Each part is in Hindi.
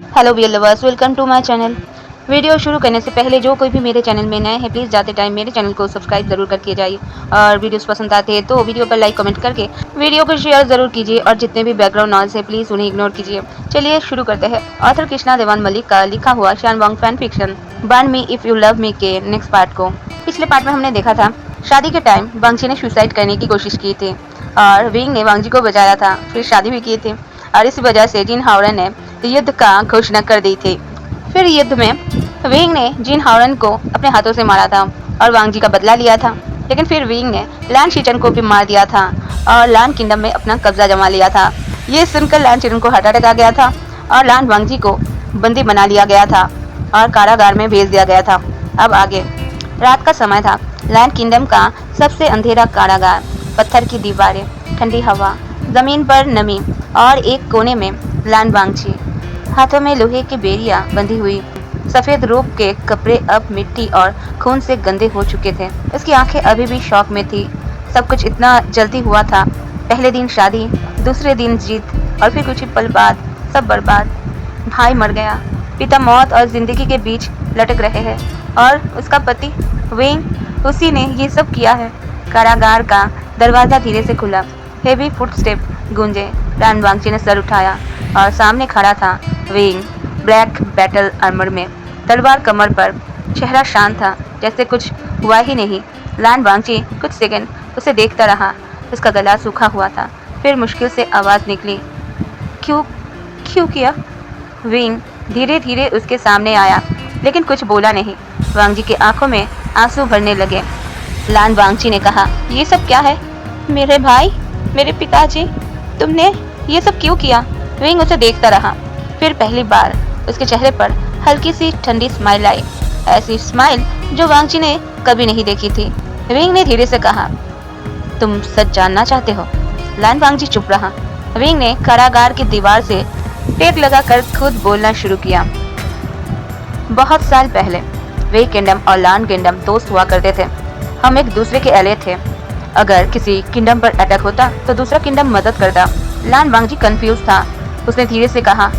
Hello Veer lovers, welcome to my channel. Video शुरू करने से पहले जो कोई भी मेरे चैनल में नए हैं, प्लीज़ जाते टाइम मेरे चैनल को सब्सक्राइब ज़रूर करके जाइए। और वीडियोस पसंद आते हैं तो वीडियो पर लाइक कमेंट करके वीडियो को शेयर ज़रूर कीजिए। और जितने भी बैकग्राउंड नॉइज है प्लीज़ उन्हें इग्नोर कीजिए। चलिए शुरू करते हैं। ऑथर कृष्णा देवान मलिक का लिखा हुआ शानवांग fan fiction burn me if you love me के नेक्स्ट पार्ट को। पिछले पार्ट में हमने देखा था शादी के टाइम वांगची ने सुसाइड करने की कोशिश की थी और विंग ने वांगची को बचाया था, फिर शादी भी की थी और इसी वजह से जिन हावरन ने युद्ध का घोषणा कर दी थी। फिर युद्ध में विंग ने जिन हावरन को अपने हाथों से मारा था और वांगजी का बदला लिया था। लेकिन फिर विंग ने लैन शीचन को भी मार दिया था और लैन किंगडम में अपना कब्जा जमा लिया था। ये सुनकर लैन शीचन को हार्ट अटैक आ गया था और लैन वांगजी को बंदी बना लिया गया था और कारागार में भेज दिया गया था। अब आगे रात का समय था। लैन किंगडम का सबसे अंधेरा कारागार, पत्थर की दीवारें, ठंडी हवा, जमीन पर नमी और एक कोने में लैन वांगची, हाथों में लोहे की बेड़ियां बंधी हुई। सफेद रूप के कपड़े अब मिट्टी और खून से गंदे हो चुके थे। उसकी आंखें अभी भी शौक में थी। सब कुछ इतना जल्दी हुआ था। पहले दिन शादी, दूसरे दिन जीत और फिर कुछ ही पल बाद सब बर्बाद। भाई मर गया, पिता मौत और जिंदगी के बीच लटक रहे हैं और उसका पति विंग, उसी ने ये सब किया है। कारागार का दरवाजा धीरे से खुला। हेवी फुटस्टेप गूंजे। लैन वांगची ने सर उठाया और सामने खड़ा था विंग, ब्लैक बैटल आर्मर में, तलवार कमर पर। चेहरा शांत था, जैसे कुछ हुआ ही नहीं। लैन वांगची कुछ सेकंड उसे देखता रहा। उसका गला सूखा हुआ था। फिर मुश्किल से आवाज़ निकली, क्यों क्यों किया? विंग धीरे धीरे उसके सामने आया, लेकिन कुछ बोला नहीं। वांगजी की आंखों में आंसू भरने लगे। लैन वांगची ने कहा, ये सब क्या है? मेरे भाई, मेरे पिताजी, तुमने ये सब क्यों किया? विंग उसे देखता रहा। फिर पहली बार उसके चेहरे पर हल्की सी ठंडी स्माइल आई, ऐसी स्माइल जो वांगची ने कभी नहीं देखी थी। विंग ने धीरे से कहा, तुम सच जानना चाहते हो? लैन वांगची चुप रहा। विंग ने कारागार की दीवार से टेक लगाकर खुद बोलना शुरू किया। बहुत साल पहले वे किंगडम और लैन किंगडम दोस्त हुआ करते थे। हम एक दूसरे के एले थे। अगर किसी किंगडम पर अटैक होता तो दूसरा किंगडम मदद करता। लैन वांगची कंफ्यूज था। उसने धीरे से कहा,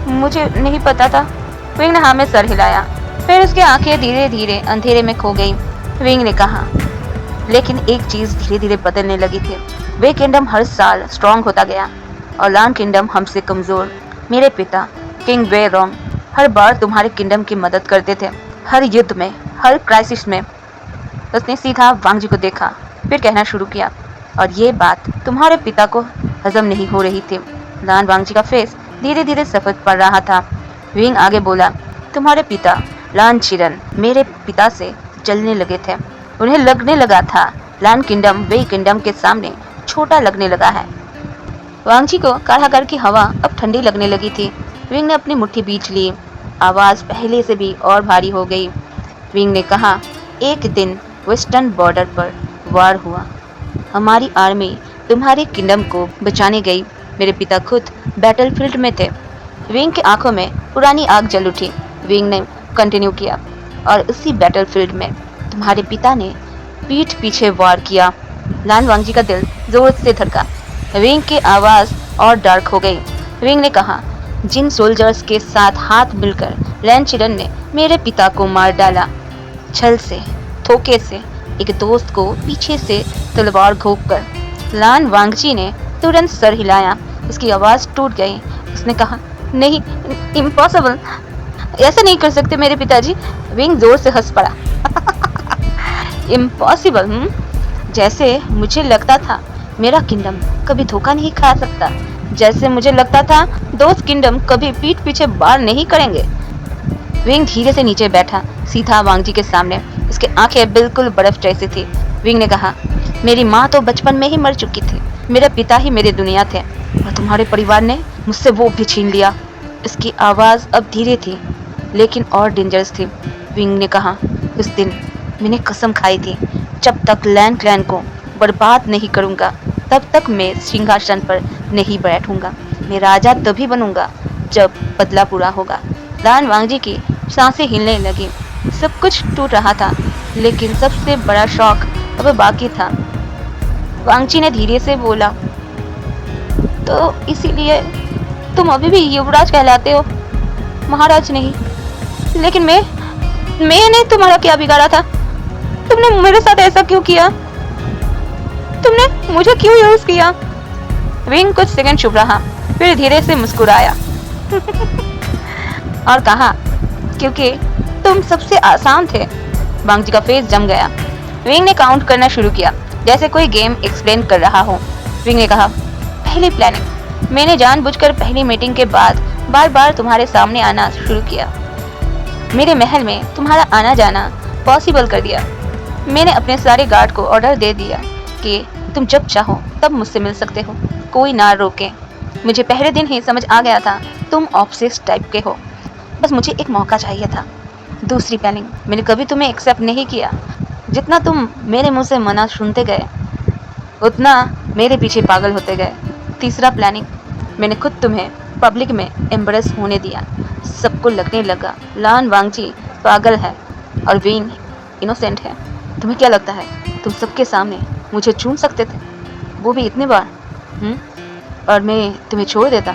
मुझे नहीं पता था। विंग ने हाँ में सर हिलाया। फिर उसकी आंखें धीरे धीरे अंधेरे में खो गईं। विंग ने कहा, लेकिन एक चीज धीरे धीरे बदलने लगी थी। वे किंगडम हर साल स्ट्रांग होता गया और लैन किंगडम हमसे कमजोर। मेरे पिता किंग वे रोंग हर बार तुम्हारे किंगडम की मदद करते थे, हर युद्ध में, हर क्राइसिस में। उसने सीधा वांगजी को देखा, फिर कहना शुरू किया, और ये बात तुम्हारे पिता को हजम नहीं हो रही थी। लैन वांगजी का फेस धीरे धीरे सफेद पड़ रहा था। विंग आगे बोला, तुम्हारे पिता लैन चिरन मेरे पिता से जलने लगे थे। उन्हें लगने लगा था लैन किंगडम वे किंगडम के सामने छोटा लगने लगा है। वांगजी को कारागार की हवा अब ठंडी लगने लगी थी। विंग ने अपनी मुट्ठी बींच ली। आवाज पहले से भी और भारी हो गई। विंग ने कहा, एक दिन वेस्टर्न बॉर्डर पर वार हुआ। हमारी आर्मी तुम्हारे किंगडम को बचाने गई। मेरे पिता खुद बैटलफील्ड में थे। विंग की आंखों में पुरानी आग जल उठी। विंग ने कंटिन्यू किया, और उसी बैटलफील्ड में तुम्हारे पिता ने पीठ पीछे वार किया। लैन वांगजी का दिल जोर से धड़का। विंग की आवाज़ और डार्क हो गई। विंग ने कहा, जिन सोल्जर्स के साथ हाथ मिलकर लैन चिरन ने मेरे पिता को मार डाला, छल से, धोखे से, एक दोस्त को पीछे से तलवार घोंपकर। लैन वांगजी ने तुरंत सर हिलाया। उसकी आवाज़ टूट गई। उसने कहा, नहीं, इम्पॉसिबल, ऐसा नहीं कर सकते मेरे पिताजी। विंग जोर से हंस पड़ा। इम्पॉसिबल? जैसे मुझे लगता था मेरा किंगडम कभी धोखा नहीं खा सकता, जैसे मुझे लगता था दोस्त किंगडम कभी पीठ पीछे वार नहीं करेंगे। विंग धीरे से नीचे बैठा, सीधा वांगजी के सामने। उसकी आंखें बिल्कुल बर्फ जैसी थी। विंग ने कहा, मेरी माँ तो बचपन में ही मर चुकी थी। मेरे पिता ही मेरी दुनिया थे, और तुम्हारे परिवार ने मुझसे वो भी छीन लिया। उसकी आवाज़ अब धीरे थी, लेकिन और डेंजरस थी। विंग ने कहा, उस दिन मैंने कसम खाई थी, जब तक लैन क्लैन को बर्बाद नहीं करूँगा, तब तक मैं सिंहासन पर नहीं बैठूंगा। मैं राजा तभी बनूंगा जब बदला पूरा होगा। लैन वांगजी की सांसें हिलने लगी। सब कुछ टूट रहा था, लेकिन सबसे बड़ा शौक अब बाकी था। वांगची ने धीरे से बोला, तो इसीलिए तुम अभी भी युवराज कहलाते हो? महाराज नहीं। लेकिन मैंने तुम्हारा क्या बिगाड़ा था? तुमने मेरे साथ ऐसा क्यों किया? तुमने मुझे क्यों यूज किया? विंग कुछ सेकंड चुप रहा, फिर धीरे से मुस्कुराया और कहा, क्योंकि तुम सबसे आसान थे। वांग जी का फेस जम गया। विंग ने काउंट करना शुरू किया, जैसे कोई गेम एक्सप्लेन कर रहा हो। विंग ने कहा, पहली प्लानिंग, मैंने जानबूझकर पहली मीटिंग के बाद बार बार तुम्हारे सामने आना शुरू किया। मेरे महल में तुम्हारा आना जाना पॉसिबल कर दिया। मैंने अपने सारे गार्ड को ऑर्डर दे दिया कि तुम जब चाहो तब मुझसे मिल सकते हो, कोई ना रोके। मुझे पहले दिन ही समझ आ गया था तुम ऑब्सेस्ड टाइप के हो, बस मुझे एक मौका चाहिए था। दूसरी प्लानिंग, मैंने कभी तुम्हें एक्सेप्ट नहीं किया। जितना तुम मेरे मुंह से मना सुनते गए, उतना मेरे पीछे पागल होते गए। तीसरा प्लानिंग, मैंने खुद तुम्हें पब्लिक में एम्बरेस होने दिया। सबको लगने लगा लान वांगजी पागल है और विंग इनोसेंट है। तुम्हें क्या लगता है तुम सबके सामने मुझे चूम सकते थे, वो भी इतने बार? और मैं तुम्हें छोड़ देता?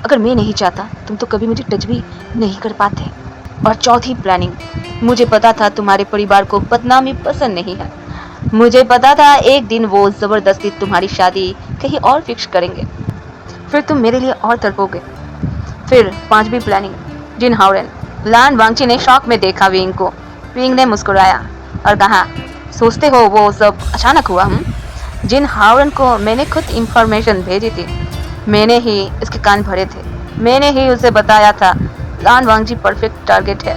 अगर मैं नहीं चाहता तुम तो कभी मुझे टच भी नहीं कर पाते। और चौथी प्लानिंग, मुझे पता था तुम्हारे परिवार को बदनामी पसंद नहीं है। मुझे पता था एक दिन वो जबरदस्ती तुम्हारी शादी कहीं और फिक्स करेंगे, फिर तुम मेरे लिए और तड़पोगे। फिर पांचवी प्लानिंग, जिन हाओरेन। लान वांगची ने शॉक में देखा विंग को। विंग ने मुस्कुराया और कहा, सोचते हो वो सब अचानक हुआ? जिन हाओरेन को मैंने खुद इंफॉर्मेशन भेजी थी, मैंने ही इसके कान भरे थे। मैंने ही उसे बताया था लान वांगजी परफेक्ट टारगेट है।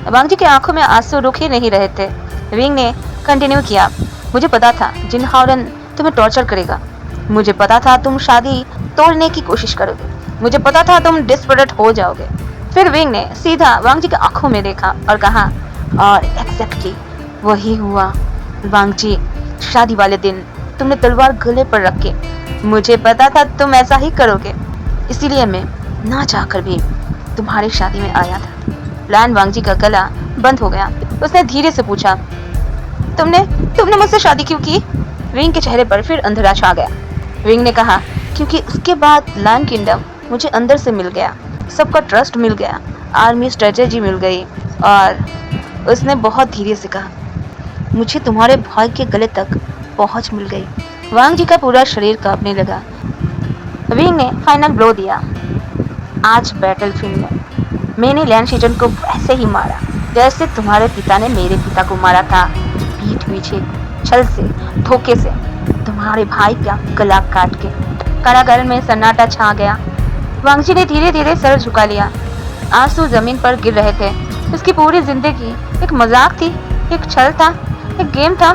वांगजी की आंखों में आंसू रुक ही नहीं रहे थे। विंग ने कंटिन्यू किया, मुझे पता था जिन हाओरेन तुम्हें टॉर्चर करेगा। मुझे पता था तुम शादी तोड़ने की कोशिश करोगे। मुझे पता था तुम डिस्परेट हो जाओगे। फिर विंग ने सीधा वांगजी की आंखों में देखा और कहा, और एग्जैक्टली वही हुआ। वांगजी, शादी वाले दिन तुमने तलवार गले पर रख के, मुझे पता था तुम ऐसा ही करोगे, इसीलिए मैं ना चाहकर भी तुम्हारी शादी में आया था। लान वांगजी का गला बंद हो गया। उसने धीरे से पूछा, तुमने मुझसे शादी क्यों की? विंग के चेहरे पर फिर अंधेरा छा गया। विंग ने कहा, क्योंकि उसके बाद लान किंगडम मुझे अंदर से मिल गया, सबका ट्रस्ट मिल गया, आर्मी स्ट्रेटेजी मिल गई। और उसने बहुत धीरे से कहा, मुझे तुम्हारे भाई के गले तक पहुंच मिल गई। वांग जी का पूरा शरीर कांपने लगा। विंग ने फाइनल ब्लो दिया, आज बैटलफील्ड में मैंने लैन शीजन को वैसे ही मारा जैसे तुम्हारे पिता ने मेरे पिता को मारा था, पीठ पीछे, छल से, धोखे से, तुम्हारे भाई का गला काट के। कारागार में सन्नाटा छा गया। वांग जी ने धीरे धीरे सर झुका लिया। आंसू जमीन पर गिर रहे थे। उसकी पूरी जिंदगी एक मजाक थी, एक छल था, एक गेम था,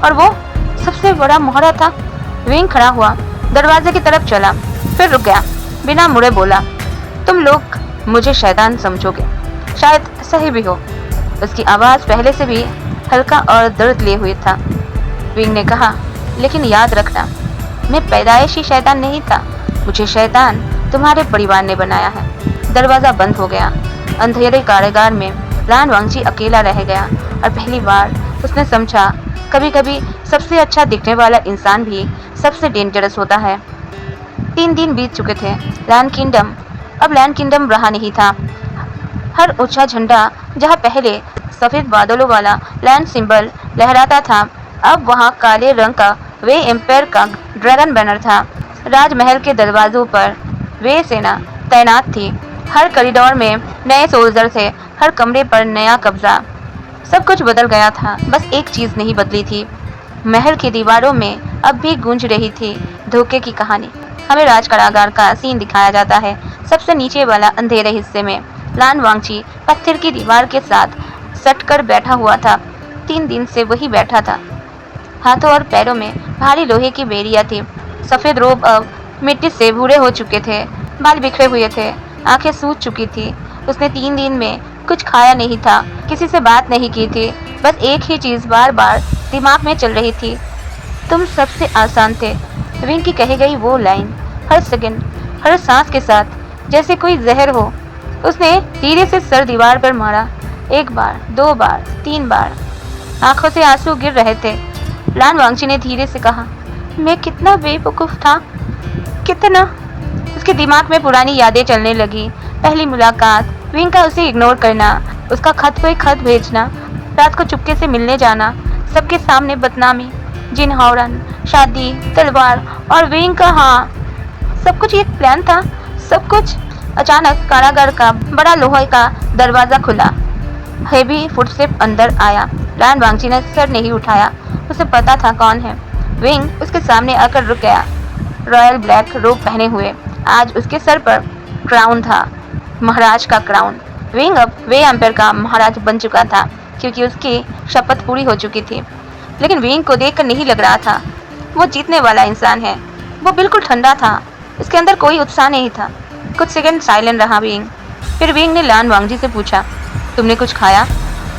और वो सबसे बड़ा मोहरा था। विंग खड़ा हुआ, दरवाजे की तरफ चला, फिर रुक गया, बिना मुड़े बोला, तुम लोग मुझे शैतान समझोगे, शायद सही भी हो। उसकी आवाज पहले से भी हल्का और दर्द लिए हुए था। विंग ने कहा, लेकिन याद रखना, मैं पैदाइशी शैतान नहीं था, मुझे शैतान तुम्हारे परिवार ने बनाया है। दरवाजा बंद हो गया। अंधेरे कारागार में लान वांगची अकेला रह गया और पहली बार उसने समझा, कभी कभी सबसे अच्छा दिखने वाला इंसान भी सबसे डेंजरस होता है। 3 दिन बीत चुके थे। लैंड किंगडम अब लैंड किंगडम रहा नहीं था। हर ऊंचा झंडा, जहां पहले सफेद बादलों वाला लैंड सिंबल लहराता था, अब वहां काले रंग का वे एम्पायर का ड्रैगन बैनर था। राजमहल के दरवाजों पर वे सेना तैनात थी। हर कॉरिडोर में नए सोल्जर थे, हर कमरे पर नया कब्जा। सब कुछ बदल गया था, बस एक चीज नहीं बदली थी। महल की दीवारों में अब भी गूंज रही थी धोखे की कहानी। हमें राज कारागार का सीन दिखाया जाता है। सबसे नीचे वाला अंधेरे हिस्से में लान वांगची पत्थर की दीवार के साथ सटकर बैठा हुआ था। 3 दिन से वही बैठा था। हाथों और पैरों में भारी लोहे की बेड़ियां थी। सफेद रोब अब मिट्टी से भूरे हो चुके थे, बाल बिखरे हुए थे, आंखें सूज चुकी थी। उसने 3 दिन में कुछ खाया नहीं था, किसी से बात नहीं की थी, बस एक ही चीज बार बार दिमाग में चल रही थी, तुम सबसे आसान थे। विंग की कही गई वो लाइन हर सेकंड, हर सांस के साथ जैसे कोई जहर हो। उसने धीरे से सर दीवार पर मारा, 1 बार, 2 बार, 3 बार। आंखों से आंसू गिर रहे थे। लान वांगची ने धीरे से कहा, मैं कितना बेवकूफ था, कितना। उसके दिमाग में पुरानी यादें चलने लगी। पहली मुलाकात, विंग का उसे इग्नोर करना, उसका खत पे खत भेजना, रात को चुपके से मिलने जाना, सबके सामने बदनामी, जिन हौरन, शादी, तलवार और विंग का हाँ, सब कुछ एक प्लान था, सब कुछ। अचानक कारागार का बड़ा लोहे का दरवाजा खुला। हेवी फुटस्टेप अंदर आया। लान वांगची ने सर नहीं उठाया, उसे पता था कौन है। विंग उसके सामने आकर रुक गया, रॉयल ब्लैक रोब पहने हुए। आज उसके सर पर क्राउन था, महाराज का क्राउन। विंग अब वे एम्पायर का महाराज बन चुका था, क्योंकि उसकी शपथ पूरी हो चुकी थी। लेकिन विंग को देखकर नहीं लग रहा था वो जीतने वाला इंसान है। वो बिल्कुल ठंडा था, उसके अंदर कोई उत्साह नहीं था। कुछ सेकंड साइलेंट रहा विंग। फिर विंग ने लान वांगजी से पूछा, तुमने कुछ खाया?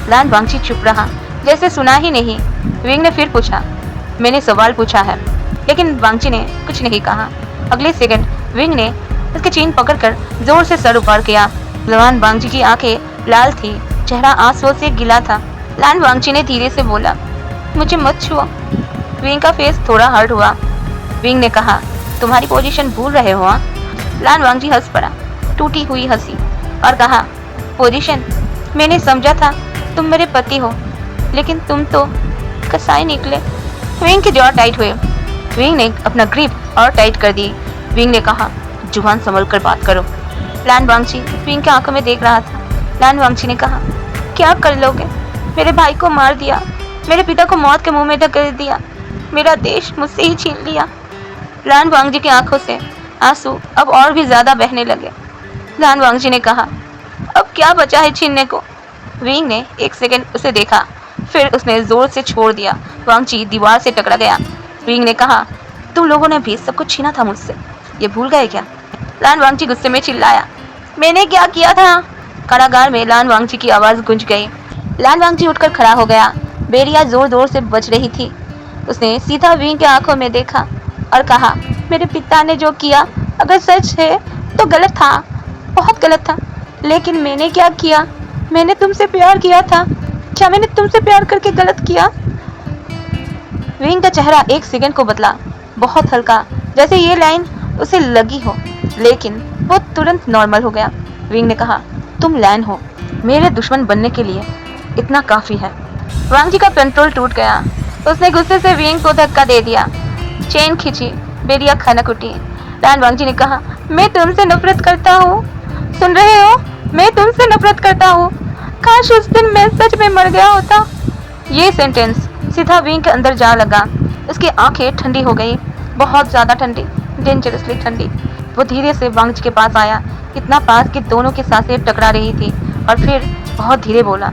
लान वांगजी चुप रहा, जैसे सुना ही नहीं। विंग ने फिर पूछा, मैंने सवाल पूछा है। लेकिन वांगजी ने कुछ नहीं कहा। अगले सेकंड विंग ने उसके चीन पकड़कर जोर से सर ऊपर किया। लान वांगजी की आंखें लाल थी, चेहरा आंसुओं से गिला था। लान वांगजी ने धीरे से बोला, मुझे मत छुओ। विंग का फेस थोड़ा हर्ट हुआ। विंग ने कहा, तुम्हारी पोजीशन भूल रहे हो हाँ? लान वांगजी हंस पड़ा, टूटी हुई हंसी, और कहा, पोजीशन? मैंने समझा था तुम मेरे पति हो, लेकिन तुम तो कसाई निकले। विंग के जॉ टाइट हुए। विंग ने अपना ग्रिप और टाइट कर दी। विंग ने कहा, जुबान संभल कर बात करो। लान वांगजी विंग के आंखों में देख रहा था। लान वांगजी ने कहा, क्या कर लोगे? मेरे भाई को मार दिया, मेरे पिता को मौत के मुंह में ढकेल दिया, मेरा देश मुझसे ही छीन लिया। लान वांगजी की आंखों से आंसू अब और भी ज्यादा बहने लगे। लान वांगजी ने कहा, अब क्या बचा है छीनने को? विंग ने एक सेकंड उसे देखा, फिर उसने जोर से छोड़ दिया। वांगजी दीवार से टकरा गया। विंग ने कहा, तुम लोगों ने भी सब कुछ छीना था मुझसे, ये भूल गए क्या? लान वांगजी गुस्से में चिल्लाया, मैंने क्या किया था? कारागार में लान वांगजी की आवाज गूंज गई। लान वांगजी उठकर खड़ा हो गया। बेरिया जोर जोर से बज रही थी। उसने सीधा विंग के आंखों में देखा और कहा, मेरे पिता ने जो किया अगर सच है तो गलत था, बहुत गलत था। लेकिन मैंने क्या किया? मैंने तुमसे प्यार किया था। क्या मैंने तुमसे प्यार करके गलत किया? विंग का चेहरा एक सेकंड को बदला, बहुत हल्का, जैसे ये लाइन उसे लगी हो, लेकिन वो तुरंत नॉर्मल हो गया। विंग ने कहा, तुम लैन हो, मेरे दुश्मन बनने के लिए इतना काफी है। वांगजी का कंट्रोल टूट गया। उसने गुस्से से विंग को धक्का दे दिया, चेन खींची, बेरिया खनक उठी। लान वांगजी ने कहा, मैं तुमसे नफरत करता हूँ, सुन रहे हो? मैं तुमसे नफरत करता हूँ। काश उस दिन मैं सच में मर गया होता। ये सेंटेंस सीधा विंग के अंदर जा लगा। उसकी आंखें ठंडी हो गई, बहुत ज्यादा ठंडी, डेंजरसली ठंडी। वो धीरे से वांगजी के पास आया, इतना पास कि दोनों की सांसें टकरा रही थी, और फिर बहुत धीरे बोला,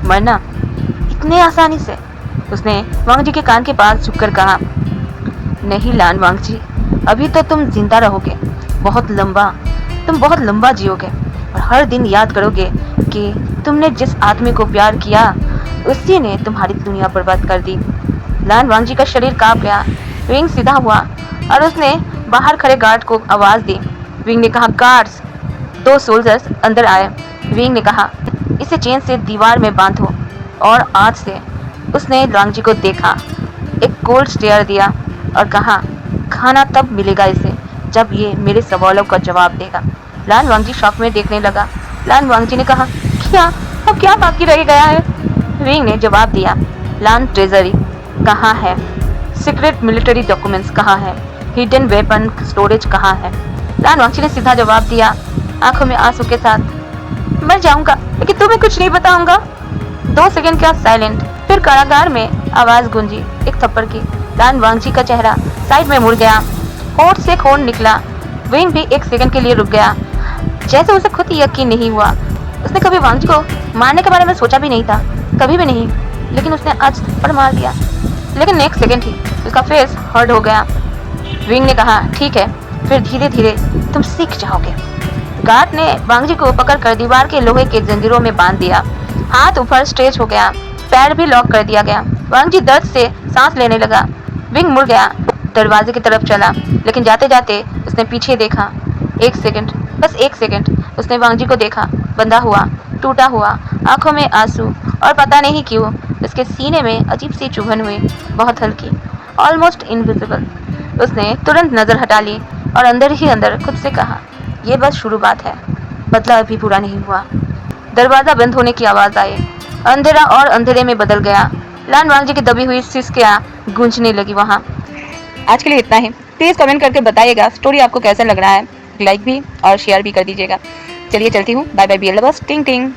मरना इतने आसानी से? उसने वांगजी के कान के पास झुककर कहा, नहीं लान वांगजी, अभी तो तुम जिंदा रहोगे, बहुत लंबा, तुम बहुत लंबा जियोगे, और हर दिन याद करोगे कि तुमने जिस आदमी को प्यार किया उसी ने तुम्हारी दुनिया बर्बाद कर दी। लान वांगजी का शरीर कांप गया। विंग सीधा हुआ और उसने बाहर खड़े गार्ड को आवाज दी। विंग ने कहा, गार्ड्स। 2 सोल्जर्स अंदर आए। विंग ने कहा, इसे चेन से दीवार में बांधो, और आज से उसने वांगजी को देखा, एक कोल्ड स्टेयर दिया और कहा, खाना तब मिलेगा इसे जब ये मेरे सवालों का जवाब देगा। लान वांगजी शॉक में देखने लगा। लान वांगजी ने कहा, क्या अब क्या बाकी रह गया है? विंग ने जवाब दिया, लान ट्रेजरी कहाँ है, सीक्रेट मिलिट्री डॉक्यूमेंट्स कहाँ है, हिडन वेपन स्टोरेज कहाँ है? लान वांगजी ने सीधा जवाब दिया, आंखों में आंसू के साथ, मर जाऊंगा लेकिन तुम्हें कुछ नहीं बताऊंगा। 2 सेकंड का साइलेंट, फिर कारागार में आवाज गूंजी, एक थप्पड़ की। लान वांगजी का चेहरा साइड में मुड़ गया, होठ से खून निकला। विंग भी एक सेकंड के लिए रुक गया, जैसे उसे खुद यकीन नहीं हुआ। उसने कभी वांगजी को मारने के बारे में सोचा भी नहीं था, कभी भी नहीं, लेकिन उसने आज थप्पड़ मार दिया। लेकिन नेक्स्ट सेकंड ही उसका फेस हर्ट हो गया। विंग ने कहा, ठीक है, फिर धीरे धीरे तुम सीख जाओगे। गार्ड ने वांगजी को पकड़कर दीवार के लोहे के जंजीरों में बांध दिया। हाथ ऊपर स्ट्रेच हो गया, पैर भी लॉक कर दिया गया। वांगजी दर्द से सांस लेने लगा। विंग मुड़ गया, दरवाजे की तरफ चला, लेकिन जाते जाते उसने पीछे देखा। 1 सेकंड, बस 1 सेकंड उसने वांगजी को देखा, बंधा हुआ, टूटा हुआ, आंखों में आंसू, और पता नहीं क्यों उसके सीने में अजीब सी चुभन हुई, बहुत हल्की, ऑलमोस्ट इनविजिबल। उसने तुरंत नजर हटा ली और अंदर ही अंदर खुद से कहा, ये बस शुरुआत है, बदला अभी पूरा नहीं हुआ। दरवाजा बंद होने की आवाज आई। अंधेरा और अंधेरे में बदल गया। लानवांग जी की दबी हुई सिसकियां गूंजने लगी वहां। आज के लिए इतना ही। प्लीज कमेंट करके बताइएगा स्टोरी आपको कैसा लग रहा है। लाइक भी और शेयर भी कर दीजिएगा। चलिए चलती हूँ। Bye bye, be all the best. टिंग टिंग।